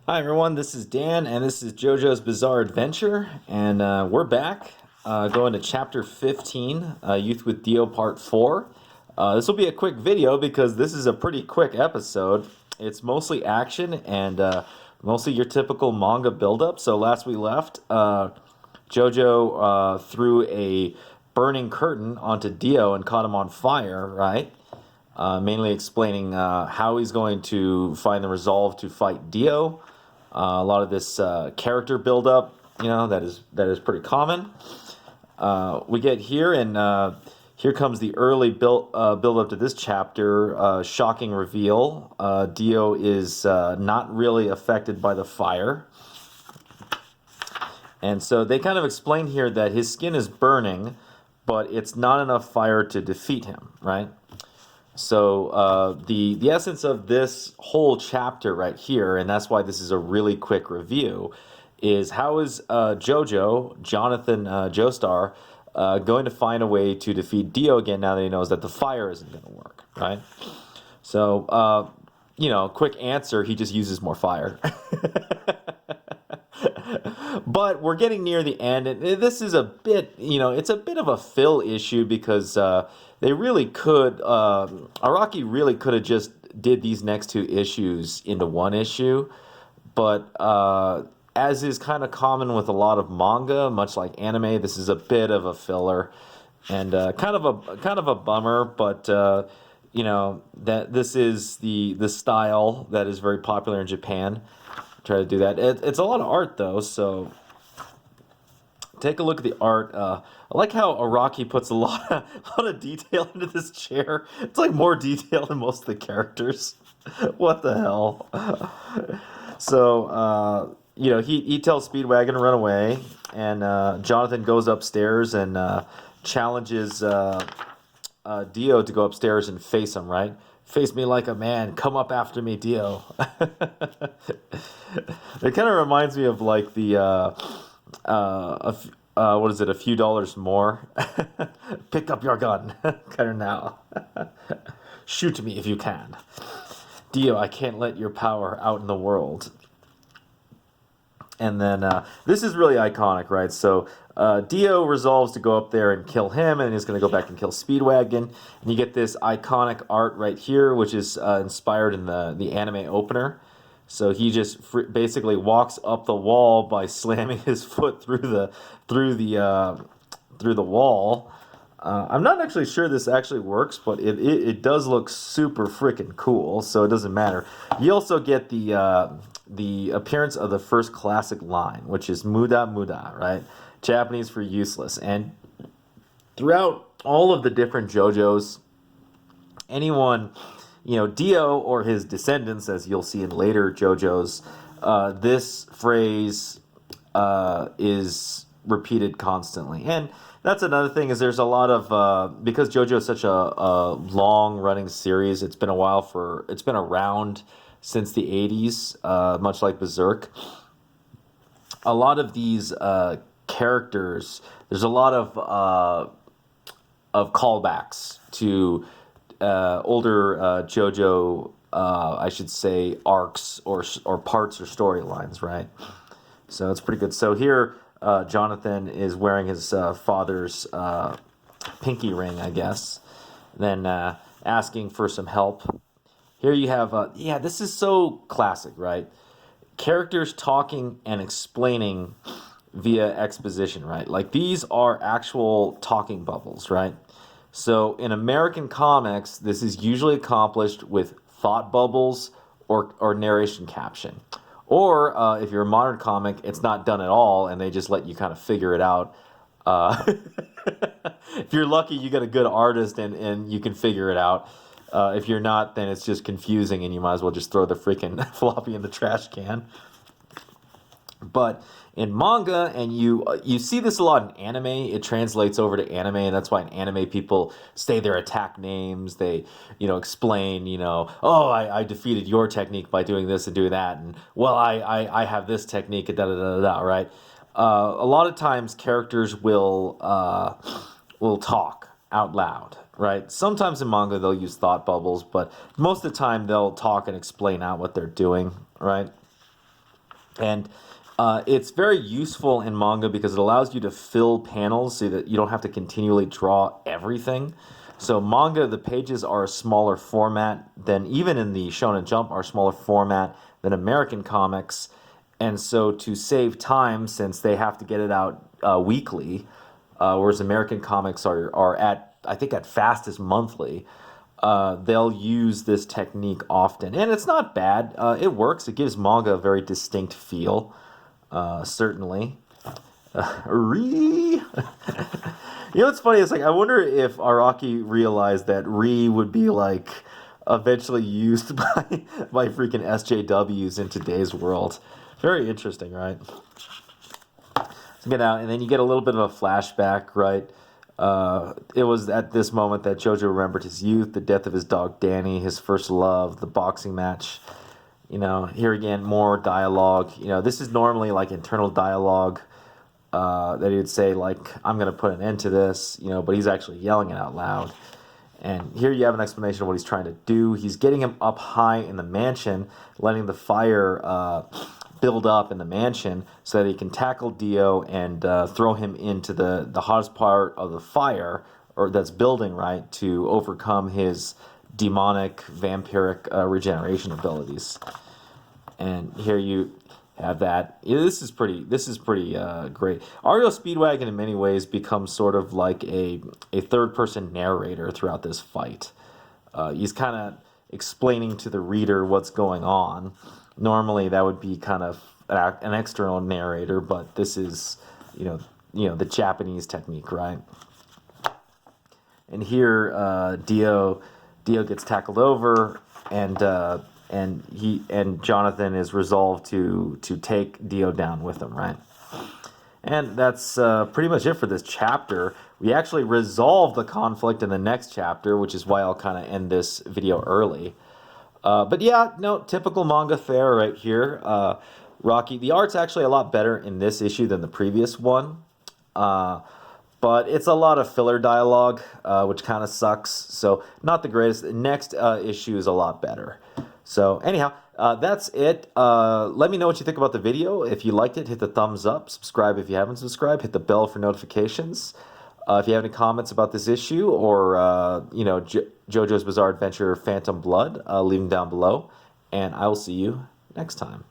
Hi everyone, this is Dan, and this is JoJo's Bizarre Adventure, and we're back going to Chapter 15, Youth with Dio Part 4. This will be a quick video because this is a pretty quick episode. It's mostly action and mostly your typical manga buildup. So last we left, JoJo threw a burning curtain onto Dio and caught him on fire, right? Mainly explaining how he's going to find the resolve to fight Dio. A lot of this character buildup, that is pretty common. We get here, and here comes the early build up to this chapter. Shocking reveal: Dio is not really affected by the fire, and so they kind of explain here that his skin is burning, but it's not enough fire to defeat him, right? So the essence of this whole chapter right here, and that's why this is a really quick review, is how is Jonathan Joestar, going to find a way to defeat Dio again now that he knows that the fire isn't going to work, right? So, quick answer, he just uses more fire. But we're getting near the end, and this is a bit, it's a bit of a fill issue because they really could, Araki really could have just did these next two issues into one issue, but as is kind of common with a lot of manga, much like anime, this is a bit of a filler, and kind of a bummer, but that this is the style that is very popular in Japan. Try to do that. It's a lot of art though, so take a look at the art. I like how Araki puts a lot of detail into this chair. It's like more detail than most of the characters. What the hell? So he tells Speedwagon to run away, and Jonathan goes upstairs and challenges Dio to go upstairs and face him. Right? Face me like a man. Come up after me, Dio. It kind of reminds me of like the what is it? A few dollars more. Pick up your gun, kind of now. Shoot me if you can, Dio. I can't let your power out in the world. And then this is really iconic, right? So Dio resolves to go up there and kill him, and he's going to go back and kill Speedwagon. And you get this iconic art right here, which is inspired in the anime opener. So he just basically walks up the wall by slamming his foot through the wall. I'm not actually sure this actually works, but it does look super freaking cool. So it doesn't matter. You also get the appearance of the first classic line, which is "muda muda," right? Japanese for useless. And throughout all of the different JoJo's, anyone, Dio or his descendants, as you'll see in later JoJo's, this phrase is repeated constantly. And that's another thing, is there's a lot of, because JoJo is such a long-running series, it's been around since the 80s, much like Berserk. A lot of these characters, there's a lot of callbacks to older JoJo, I should say, arcs or parts or storylines, right? So it's pretty good. So here, Jonathan is wearing his father's pinky ring, I guess, then asking for some help. Here you have, this is so classic, right? Characters talking and explaining via exposition, right? Like these are actual talking bubbles, right? So in American comics, this is usually accomplished with thought bubbles or narration caption. Or if you're a modern comic, it's not done at all, and they just let you kind of figure it out. If you're lucky, you get a good artist, and you can figure it out. If you're not, then it's just confusing, and you might as well just throw the freaking floppy in the trash can. But in manga, and you see this a lot in anime, it translates over to anime, and that's why in anime people say their attack names. They, explain, oh, I defeated your technique by doing this and doing that, and well, I have this technique, and da da da da, right? A lot of times characters will talk out loud, right? Sometimes in manga they'll use thought bubbles, but most of the time they'll talk and explain out what they're doing, right? And it's very useful in manga because it allows you to fill panels so that you don't have to continually draw everything. So manga, the pages are a smaller format than, even in the Shonen Jump, are a smaller format than American comics. And so to save time, since they have to get it out weekly, whereas American comics are at, I think, at fastest monthly, they'll use this technique often. And it's not bad. It works. It gives manga a very distinct feel, certainly. Re. You know what's funny? It's like, I wonder if Araki realized that Re would be like eventually used by freaking SJWs in today's world. Very interesting, right? So get out, and then you get a little bit of a flashback, right? It was at this moment that JoJo remembered his youth, the death of his dog Danny, his first love, the boxing match. You know, here again, more dialogue. You know, this is normally like internal dialogue that he would say, like, I'm going to put an end to this, you know, but he's actually yelling it out loud. And here you have an explanation of what he's trying to do. He's getting him up high in the mansion, letting the fire build up in the mansion so that he can tackle Dio and throw him into the hottest part of the fire, or that's building, right, to overcome his demonic vampiric regeneration abilities. And here you have that. Yeah, this is pretty great. Ario Speedwagon in many ways becomes sort of like a third-person narrator throughout this fight. He's kind of explaining to the reader what's going on. Normally that would be kind of an external narrator, but this is, you know, the Japanese technique, right? And here, Dio gets tackled over, and Jonathan is resolved to take Dio down with him, right? And that's pretty much it for this chapter. We actually resolve the conflict in the next chapter, which is why I'll kind of end this video early. But yeah, no, typical manga fare right here. Rocky, the art's actually a lot better in this issue than the previous one. But it's a lot of filler dialogue, which kind of sucks. So not the greatest. The next issue is a lot better. So anyhow, that's it. Let me know what you think about the video. If you liked it, hit the thumbs up. Subscribe if you haven't subscribed. Hit the bell for notifications. If you have any comments about this issue or, JoJo's Bizarre Adventure Phantom Blood, leave them down below. And I will see you next time.